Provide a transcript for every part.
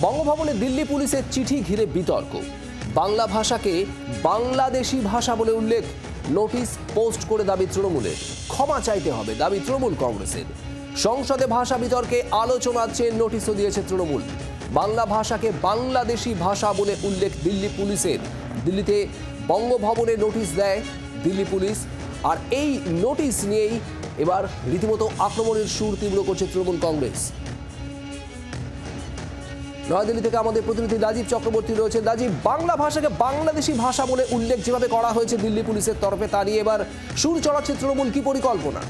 বঙ্গভবনে দিল্লি পুলিশের চিঠি ঘিরে বিতর্ক। বাংলা ভাষাকে বাংলাদেশি ভাষা বলে উল্লেখ, নোটিশ পোস্ট করে দাবি তৃণমূলের। ক্ষমা চাইতে হবে দাবি তৃণমূল কংগ্রেসের। সংসদে ভাষা বিতর্কে আলোচনার চেয়ে নোটিশও দিয়েছে তৃণমূল। বাংলা ভাষাকে বাংলাদেশি ভাষা বলে উল্লেখ দিল্লি পুলিশের। দিল্লিতে বঙ্গভবনে নোটিশ দেয় দিল্লি পুলিশ, আর এই নোটিশ নিয়েই এবার রীতিমতো আক্রমণের সুর তীব্র করছে তৃণমূল কংগ্রেস। নয়াদিল্লি থেকে আমাদের প্রতিনিধি রাজীব চক্রবর্তী রয়েছেন। রাজীব, বাংলা ভাষাকে বাংলাদেশি ভাষা বলে উল্লেখ যেভাবে করা হয়েছে দিল্লি পুলিশের তরফে, তা নিয়ে এবার সুর চড়াচ্ছে তৃণমূল, কি পরিকল্পনা?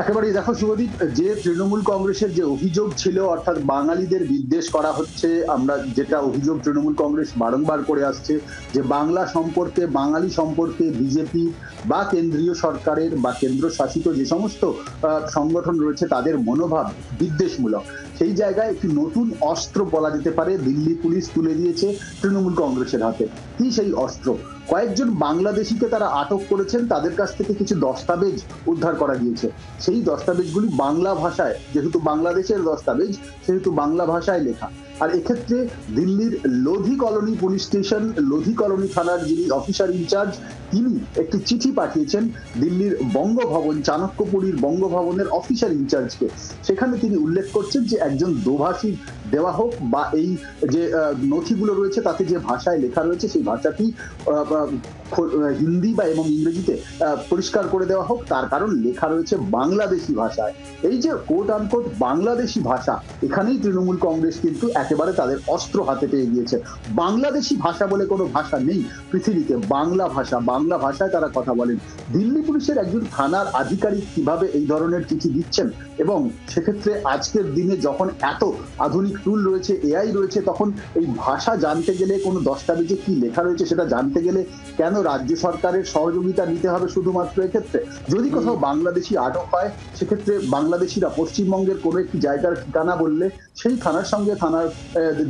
একেবারেই দেখো শুভদীপ, যে তৃণমূল কংগ্রেসের যে অভিযোগ ছিল, অর্থাৎ বাঙালিদের বিদ্বেষ করা হচ্ছে, আমরা যেটা অভিযোগ তৃণমূল কংগ্রেস বারংবার করে আসছে যে বাংলা সম্পর্কে, বাঙালি সম্পর্কে বিজেপি বা কেন্দ্রীয় সরকারের বা কেন্দ্র শাসিত যে সমস্ত সংগঠন রয়েছে তাদের মনোভাব বিদ্বেষমূলক, সেই জায়গায় একটি নতুন অস্ত্র বলা যেতে পারে দিল্লি পুলিশ তুলে দিয়েছে তৃণমূল কংগ্রেসের হাতে। কি সেই অস্ত্র? কয়েকজন বাংলাদেশিকে তারা আটক করেছেন, তাদের কাছ থেকে কিছু দস্তাবেজ উদ্ধার করা গিয়েছে। সেই দস্তাবেজগুলি বাংলা ভাষায়, যেহেতু বাংলাদেশের দস্তাবেজ সেহেতু বাংলা ভাষায় লেখা। আর এক্ষেত্রে দিল্লির Lodhi Colony police station, Lodhi Colony থানার যিনি অফিসার ইনচার্জ, তিনি একটি চিঠি পাঠিয়েছেন দিল্লির বঙ্গভবন, চাণক্যপুরীর বঙ্গভবনের অফিসার ইনচার্জকে। সেখানে তিনি উল্লেখ করছেন যে একজন দোভাষী দেওয়া হোক, বা এই যে নথিগুলো রয়েছে তাতে যে ভাষায় লেখা রয়েছে সেই ভাষাটি হিন্দি বা এবং ইংরেজিতে পরিষ্কার করে দেওয়া হোক। তার কারণ লেখা রয়েছে বাংলাদেশি ভাষায়। এই যে কোট আনকোট বাংলাদেশি ভাষা, এখানেই তৃণমূল কংগ্রেস কিন্তু একেবারে তাদের অস্ত্র হাতে পেয়ে গিয়েছে। বাংলাদেশি ভাষা বলে কোনো ভাষা নেই পৃথিবীতে, বাংলা ভাষা, বাংলা ভাষায় তারা কথা বলেন। দিল্লি পুলিশের একজন থানার আধিকারিক কিভাবে এই ধরনের চিঠি দিচ্ছেন, এবং সেক্ষেত্রে আজকের দিনে যখন এত আধুনিক টুল রয়েছে, এআই রয়েছে, তখন এই ভাষা জানতে গেলে, কোনো দস্তাবেজে কি লেখা রয়েছে সেটা জানতে গেলে কেন রাজ্য সরকারের সহযোগিতা নিতে হবে শুধুমাত্র এক্ষেত্রে? যদি কোথাও বাংলাদেশি আটক হয়, সেক্ষেত্রে বাংলাদেশিরা পশ্চিমবঙ্গের কোনো একটি জায়গার ঠিকানা বললে সেই থানার সঙ্গে থানার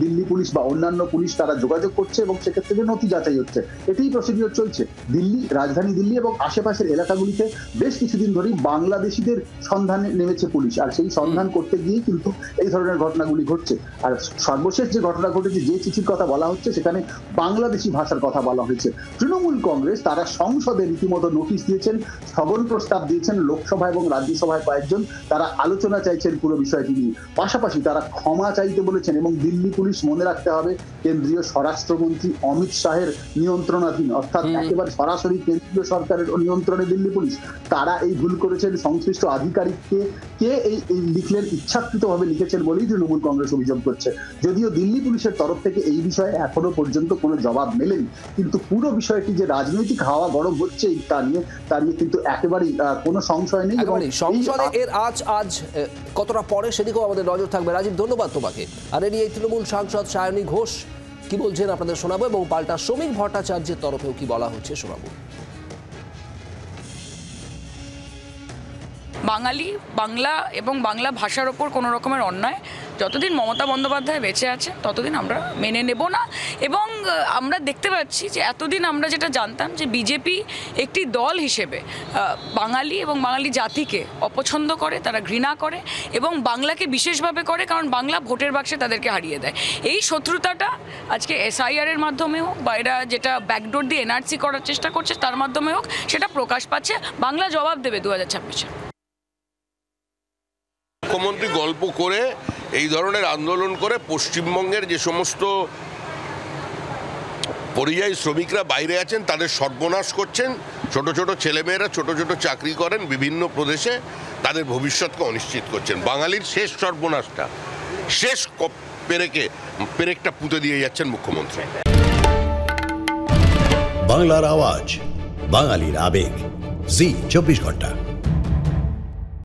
দিল্লি পুলিশ বা অন্যান্য পুলিশ তারা যোগাযোগ করছে এবং সেক্ষেত্রে যে নথি যাচাই হচ্ছে, এটাই প্রসিডিওর চলছে। দিল্লি, রাজধানী দিল্লি এবং আশেপাশের এলাকাগুলিতে বেশ কিছুদিন ধরেই বাংলাদেশিদের সন্ধানে নেমেছে পুলিশ, আর সেই সন্ধান করতে গিয়ে কিন্তু এই ধরনের ঘটনাগুলি ঘটছে। আর সর্বশেষ যে ঘটনা ঘটেছে, যে চিঠির কথা বলা হচ্ছে, সেখানে বাংলাদেশি ভাষার কথা বলা হয়েছে। তৃণমূল কংগ্রেস তারা সংসদে রীতিমতো নোটিশ দিয়েছেন, স্থগন প্রস্তাব দিয়েছেন, লোকসভা এবং রাজ্যসভায় কয়েকজন তারা আলোচনা চাইছেন পুরো বিষয়টি নিয়ে। পাশাপাশি তারা ক্ষমা চাইতে বলেছেন, এবং দিল্লি পুলিশ, মনে রাখতে হবে, কেন্দ্রীয় স্বরাষ্ট্রমন্ত্রী অমিত শাহের নিয়ন্ত্রণাধীন, অর্থাৎ একেবারে সরাসরি কেন্দ্রীয় সরকারের নিয়ন্ত্রণে দিল্লি পুলিশ। তারা এই ভুল করেছেন, সংশ্লিষ্ট আধিকারিককে কে এই লিখলেন, ইচ্ছাকৃতভাবে লিখেছেন বলেই তৃণমূল কংগ্রেস অভিযোগ করছে। যদিও দিল্লি পুলিশের তরফ থেকে এই বিষয়ে এখনো পর্যন্ত কোনো জবাব মেলেনি, কিন্তু পুরো বিষয়টি যে রাজনৈতিক হাওয়া গরম হচ্ছে তা নিয়ে কিন্তু একেবারেই কোনো সংশয় নেই। সংসদে এর আজ কতটা পরে সেদিকেও আমাদের নজর থাকবে। রাজীব, ধন্যবাদ তোমাকে। আর এ নিয়ে তৃণমূল সাংসদ সায়নী ঘোষ কি বলছেন আপনাদের শোনাবো, এবং পাল্টা শ্রমিক ভট্টাচার্যের তরফেও কি বলা হচ্ছে শোনাবো। বাঙালি, বাংলা এবং বাংলা ভাষার ওপর কোনো রকমের অন্যায় যতদিন মমতা বন্দ্যোপাধ্যায় বেঁচে আছে ততদিন আমরা মেনে নেব না। এবং আমরা দেখতে পাচ্ছি যে এতদিন আমরা যেটা জানতাম যে বিজেপি একটি দল হিসেবে বাঙালি এবং বাঙালি জাতিকে অপছন্দ করে, তারা ঘৃণা করে এবং বাংলাকে বিশেষভাবে করে, কারণ বাংলা ভোটের বাক্সে তাদেরকে হারিয়ে দেয়। এই শত্রুতাটা আজকে SIR এর মাধ্যমে হোক, বা এরা যেটা ব্যাকডোর দিয়ে NRC করার চেষ্টা করছে তার মাধ্যমে হোক, সেটা প্রকাশ পাচ্ছে। বাংলা জবাব দেবে 2026-এ। মুখ্যমন্ত্রী গল্প করে এই ধরনের আন্দোলন করে পশ্চিমবঙ্গের যে সমস্ত পরিযায়ী শ্রমিকরা বাইরে আছেন তাদের সর্বনাশ করছেন। ছোট ছোট ছেলেমেয়েরা ছোট ছোট চাকরি করেন বিভিন্ন প্রদেশে, তাদের ভবিষ্যৎকে অনিশ্চিত করছেন। বাঙালির শেষ সর্বনাশটা, শেষ পেরেকটা পুঁতে দিয়ে যাচ্ছেন মুখ্যমন্ত্রী। বাংলার আওয়াজ, বাঙালির আবেগ, জি 24 ঘন্টা।